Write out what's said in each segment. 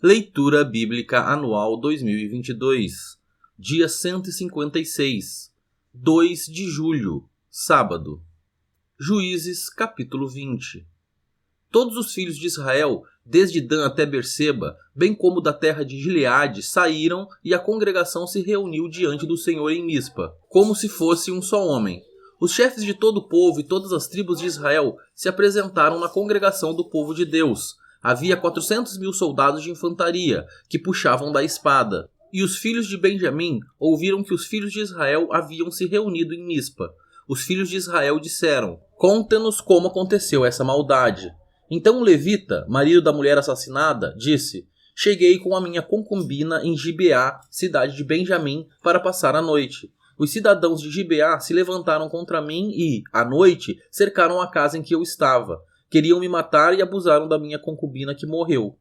Leitura Bíblica Anual 2022, dia 156, 2 de julho, sábado. Juízes, capítulo 20. Todos os filhos de Israel, desde Dan até Berseba, bem como da terra de Gileade, saíram e a congregação se reuniu diante do Senhor em Mispa, como se fosse um só homem. Os chefes de todo o povo e todas as tribos de Israel se apresentaram na congregação do povo de Deus. Havia 400.000 soldados de infantaria, que puxavam da espada. E os filhos de Benjamim ouviram que os filhos de Israel haviam se reunido em Mispa. Os filhos de Israel disseram: "Conte-nos como aconteceu essa maldade." Então o levita, marido da mulher assassinada, disse: "Cheguei com a minha concubina em Gibeá, cidade de Benjamim, para passar a noite. Os cidadãos de Gibeá se levantaram contra mim e, à noite, cercaram a casa em que eu estava. Queriam me matar e abusaram da minha concubina que morreu.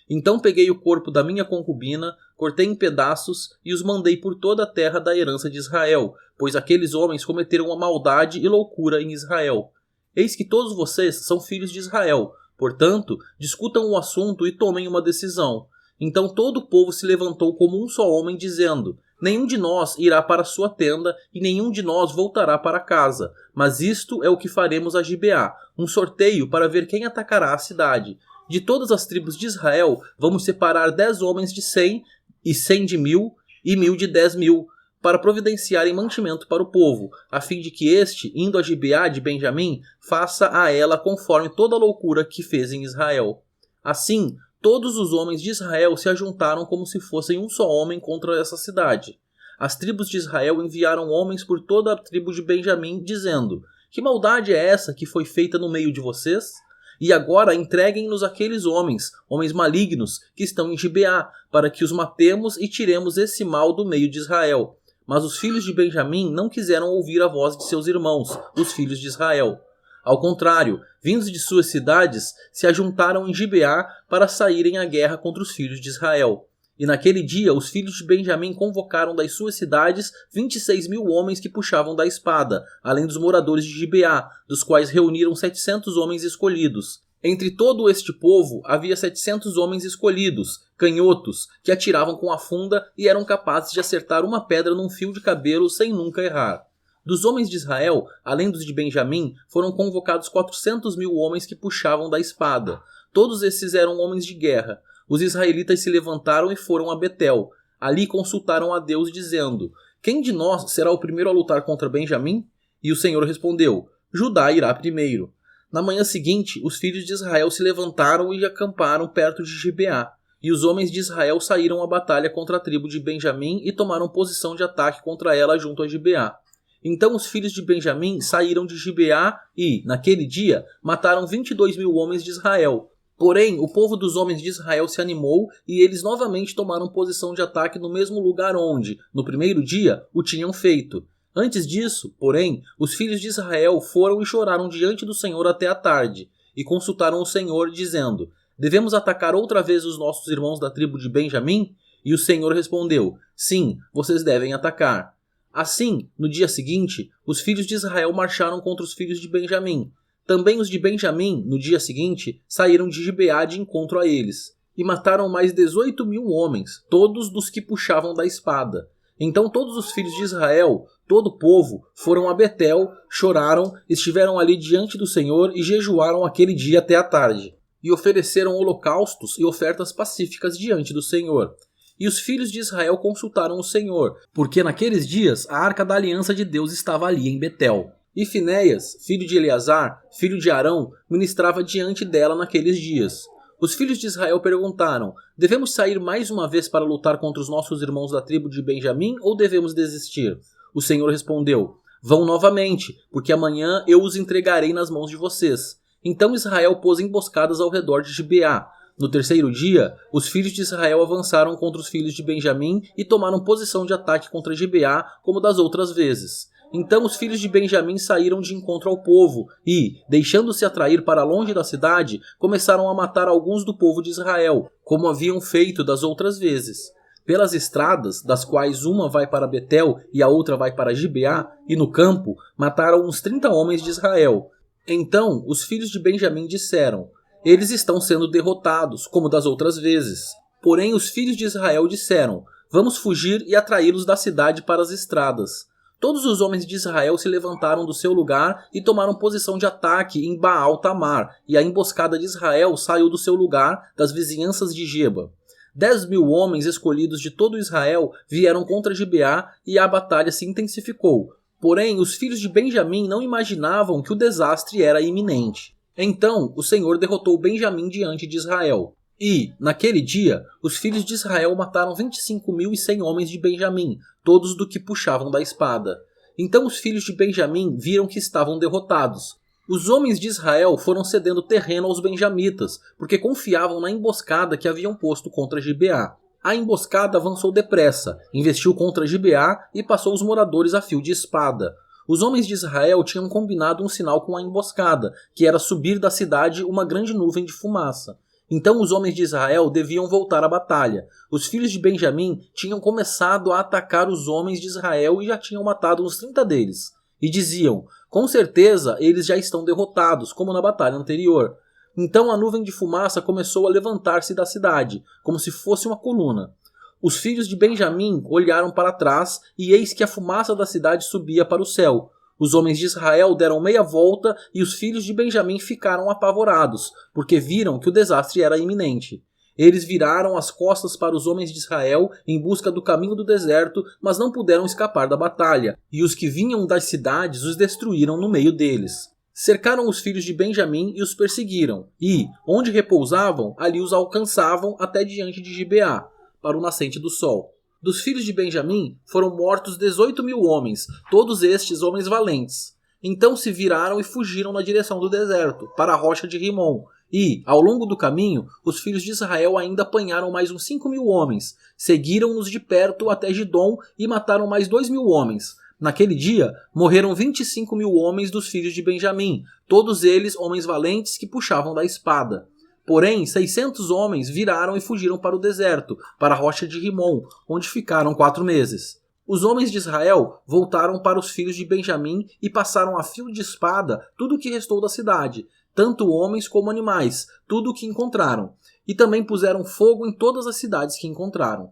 Então peguei o corpo da minha concubina, cortei em pedaços e os mandei por toda a terra da herança de Israel, pois aqueles homens cometeram uma maldade e loucura em Israel. Eis que todos vocês são filhos de Israel, portanto, discutam o assunto e tomem uma decisão." Então todo o povo se levantou como um só homem, dizendo: "Nenhum de nós irá para sua tenda e nenhum de nós voltará para casa. Mas isto é o que faremos a Gibeá, um sorteio para ver quem atacará a cidade. De todas as tribos de Israel, vamos separar 10 homens de 100, e 100 de 1.000, e 1.000 de 10.000, para providenciarem mantimento para o povo, a fim de que este, indo a Gibeá de Benjamim, faça a ela conforme toda a loucura que fez em Israel." Assim, todos os homens de Israel se ajuntaram como se fossem um só homem contra essa cidade. As tribos de Israel enviaram homens por toda a tribo de Benjamim, dizendo: "Que maldade é essa que foi feita no meio de vocês? E agora entreguem-nos aqueles homens malignos, que estão em Gibeá, para que os matemos e tiremos esse mal do meio de Israel." Mas os filhos de Benjamim não quiseram ouvir a voz de seus irmãos, os filhos de Israel. Ao contrário, vindos de suas cidades, se ajuntaram em Gibeá para saírem à guerra contra os filhos de Israel. E naquele dia os filhos de Benjamim convocaram das suas cidades 26.000 homens que puxavam da espada, além dos moradores de Gibeá, dos quais reuniram 700 homens escolhidos. Entre todo este povo havia 700 homens escolhidos, canhotos, que atiravam com a funda e eram capazes de acertar uma pedra num fio de cabelo sem nunca errar. Dos homens de Israel, além dos de Benjamim, foram convocados 400.000 homens que puxavam da espada. Todos esses eram homens de guerra. Os israelitas se levantaram e foram a Betel. Ali consultaram a Deus, dizendo: "Quem de nós será o primeiro a lutar contra Benjamim?" E o Senhor respondeu: "Judá irá primeiro." Na manhã seguinte, os filhos de Israel se levantaram e acamparam perto de Gibeá. E os homens de Israel saíram à batalha contra a tribo de Benjamim e tomaram posição de ataque contra ela junto a Gibeá. Então os filhos de Benjamim saíram de Gibeá e, naquele dia, mataram 22.000 homens de Israel. Porém, o povo dos homens de Israel se animou e eles novamente tomaram posição de ataque no mesmo lugar onde, no primeiro dia, o tinham feito. Antes disso, porém, os filhos de Israel foram e choraram diante do Senhor até a tarde, e consultaram o Senhor, dizendo: "Devemos atacar outra vez os nossos irmãos da tribo de Benjamim?" E o Senhor respondeu: "Sim, vocês devem atacar." Assim, no dia seguinte, os filhos de Israel marcharam contra os filhos de Benjamim. Também os de Benjamim, no dia seguinte, saíram de Gibeá de encontro a eles, e mataram mais 18.000 homens, todos dos que puxavam da espada. Então todos os filhos de Israel, todo o povo, foram a Betel, choraram, estiveram ali diante do Senhor e jejuaram aquele dia até a tarde, e ofereceram holocaustos e ofertas pacíficas diante do Senhor. E os filhos de Israel consultaram o Senhor, porque naqueles dias a arca da aliança de Deus estava ali em Betel. E Finéias, filho de Eleazar, filho de Arão, ministrava diante dela naqueles dias. Os filhos de Israel perguntaram: "Devemos sair mais uma vez para lutar contra os nossos irmãos da tribo de Benjamim ou devemos desistir?" O Senhor respondeu: "Vão novamente, porque amanhã eu os entregarei nas mãos de vocês." Então Israel pôs emboscadas ao redor de Gibeá. No terceiro dia, os filhos de Israel avançaram contra os filhos de Benjamim e tomaram posição de ataque contra Gibeá, como das outras vezes. Então os filhos de Benjamim saíram de encontro ao povo e, deixando-se atrair para longe da cidade, começaram a matar alguns do povo de Israel, como haviam feito das outras vezes. Pelas estradas, das quais uma vai para Betel e a outra vai para Gibeá, e no campo, mataram uns 30 homens de Israel. Então os filhos de Benjamim disseram: "Eles estão sendo derrotados, como das outras vezes." Porém os filhos de Israel disseram: vamos fugir e atraí-los da cidade para as estradas. Todos os homens de Israel se levantaram do seu lugar e tomaram posição de ataque em Baal-Tamar, e a emboscada de Israel saiu do seu lugar das vizinhanças de Geba. 10.000 homens escolhidos de todo Israel vieram contra Gibeá e a batalha se intensificou. Porém, os filhos de Benjamim não imaginavam que o desastre era iminente. Então, o Senhor derrotou Benjamim diante de Israel. E, naquele dia, os filhos de Israel mataram 25.100 homens de Benjamim, todos do que puxavam da espada. Então os filhos de Benjamim viram que estavam derrotados. Os homens de Israel foram cedendo terreno aos benjamitas, porque confiavam na emboscada que haviam posto contra Gibeá. A emboscada avançou depressa, investiu contra Gibeá e passou os moradores a fio de espada. Os homens de Israel tinham combinado um sinal com a emboscada, que era subir da cidade uma grande nuvem de fumaça. Então os homens de Israel deviam voltar à batalha. Os filhos de Benjamim tinham começado a atacar os homens de Israel e já tinham matado uns 30 deles. E diziam: com certeza eles já estão derrotados, como na batalha anterior. Então a nuvem de fumaça começou a levantar-se da cidade, como se fosse uma coluna. Os filhos de Benjamim olharam para trás, e eis que a fumaça da cidade subia para o céu. Os homens de Israel deram meia volta e os filhos de Benjamim ficaram apavorados, porque viram que o desastre era iminente. Eles viraram as costas para os homens de Israel em busca do caminho do deserto, mas não puderam escapar da batalha, e os que vinham das cidades os destruíram no meio deles. Cercaram os filhos de Benjamim e os perseguiram, e, onde repousavam, ali os alcançavam até diante de Gibeá, para o nascente do sol. Dos filhos de Benjamim foram mortos 18.000 homens, todos estes homens valentes. Então se viraram e fugiram na direção do deserto, para a rocha de Rimom. E, ao longo do caminho, os filhos de Israel ainda apanharam mais uns 5.000 homens. Seguiram-nos de perto até Gidom e mataram mais 2.000 homens. Naquele dia, morreram 25.000 homens dos filhos de Benjamim, todos eles homens valentes que puxavam da espada. Porém, 600 homens viraram e fugiram para o deserto, para a rocha de Rimom, onde ficaram 4 meses. Os homens de Israel voltaram para os filhos de Benjamim e passaram a fio de espada tudo o que restou da cidade, tanto homens como animais, tudo o que encontraram, e também puseram fogo em todas as cidades que encontraram.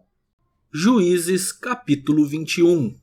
Juízes capítulo 21.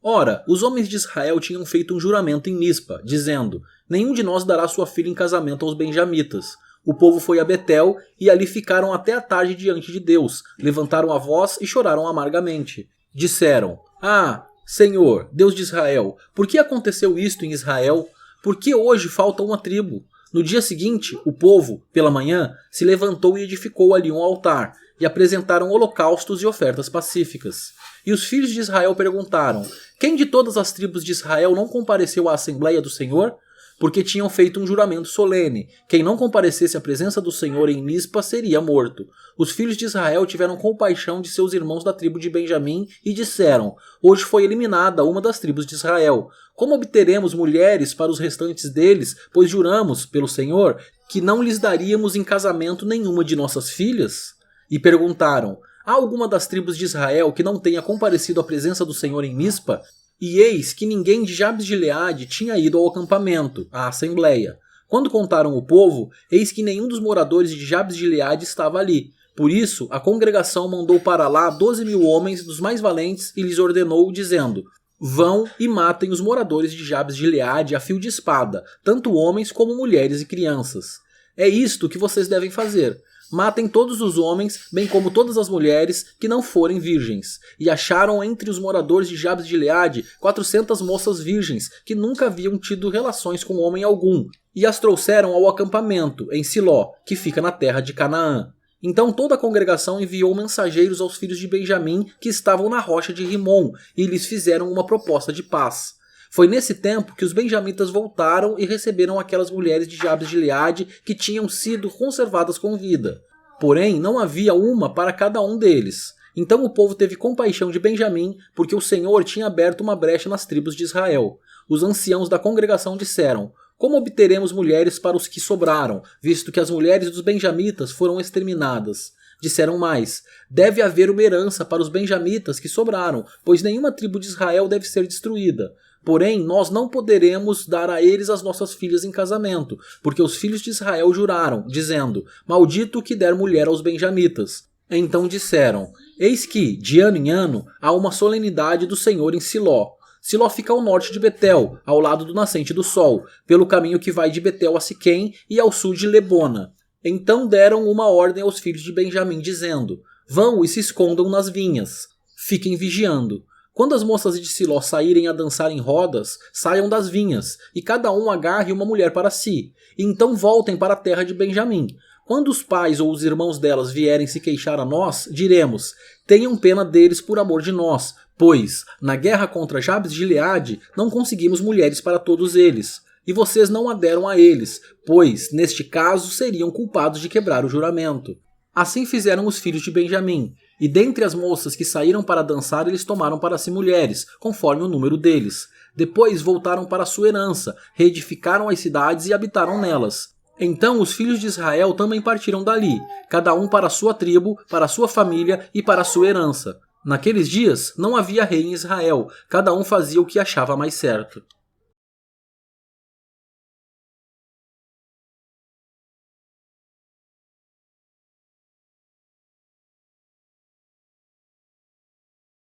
Ora, os homens de Israel tinham feito um juramento em Mispa, dizendo: nenhum de nós dará sua filha em casamento aos benjamitas. O povo foi a Betel e ali ficaram até a tarde diante de Deus, levantaram a voz e choraram amargamente. Disseram: ah, Senhor, Deus de Israel, por que aconteceu isto em Israel? Por que hoje falta uma tribo? No dia seguinte, o povo, pela manhã, se levantou e edificou ali um altar, e apresentaram holocaustos e ofertas pacíficas. E os filhos de Israel perguntaram: quem de todas as tribos de Israel não compareceu à Assembleia do Senhor? Porque tinham feito um juramento solene: quem não comparecesse à presença do Senhor em Mispa seria morto. Os filhos de Israel tiveram compaixão de seus irmãos da tribo de Benjamim e disseram: hoje foi eliminada uma das tribos de Israel. Como obteremos mulheres para os restantes deles, pois juramos, pelo Senhor, que não lhes daríamos em casamento nenhuma de nossas filhas? E perguntaram: há alguma das tribos de Israel que não tenha comparecido à presença do Senhor em Mispa? E eis que ninguém de Jabes de Gileade tinha ido ao acampamento, à assembleia. Quando contaram o povo, eis que nenhum dos moradores de Jabes de Gileade estava ali. Por isso, a congregação mandou para lá 12.000 homens dos mais valentes e lhes ordenou, dizendo: vão e matem os moradores de Jabes de Gileade a fio de espada, tanto homens como mulheres e crianças. É isto que vocês devem fazer. Matem todos os homens, bem como todas as mulheres que não forem virgens. E acharam entre os moradores de Jabes de Gileade 400 moças virgens, que nunca haviam tido relações com homem algum, e as trouxeram ao acampamento, em Siló, que fica na terra de Canaã. Então toda a congregação enviou mensageiros aos filhos de Benjamim, que estavam na rocha de Rimom, e lhes fizeram uma proposta de paz. Foi nesse tempo que os benjamitas voltaram e receberam aquelas mulheres de Jabes de Gileade que tinham sido conservadas com vida. Porém, não havia uma para cada um deles. Então o povo teve compaixão de Benjamim, porque o Senhor tinha aberto uma brecha nas tribos de Israel. Os anciãos da congregação disseram: como obteremos mulheres para os que sobraram, visto que as mulheres dos benjamitas foram exterminadas? Disseram mais: deve haver uma herança para os benjamitas que sobraram, pois nenhuma tribo de Israel deve ser destruída. Porém, nós não poderemos dar a eles as nossas filhas em casamento, porque os filhos de Israel juraram, dizendo: maldito o que der mulher aos benjamitas. Então disseram: eis que, de ano em ano, há uma solenidade do Senhor em Siló. Siló fica ao norte de Betel, ao lado do nascente do sol, pelo caminho que vai de Betel a Siquém e ao sul de Lebona. Então deram uma ordem aos filhos de Benjamim, dizendo: vão e se escondam nas vinhas. Fiquem vigiando. Quando as moças de Siló saírem a dançar em rodas, saiam das vinhas, e cada um agarre uma mulher para si, e então voltem para a terra de Benjamim. Quando os pais ou os irmãos delas vierem se queixar a nós, diremos: tenham pena deles por amor de nós, pois, na guerra contra Jabes de Gileade, não conseguimos mulheres para todos eles. E vocês não a deram a eles, pois, neste caso, seriam culpados de quebrar o juramento. Assim fizeram os filhos de Benjamim, e dentre as moças que saíram para dançar, eles tomaram para si mulheres, conforme o número deles. Depois voltaram para sua herança, reedificaram as cidades e habitaram nelas. Então os filhos de Israel também partiram dali, cada um para a sua tribo, para a sua família e para a sua herança. Naqueles dias não havia rei em Israel, cada um fazia o que achava mais certo.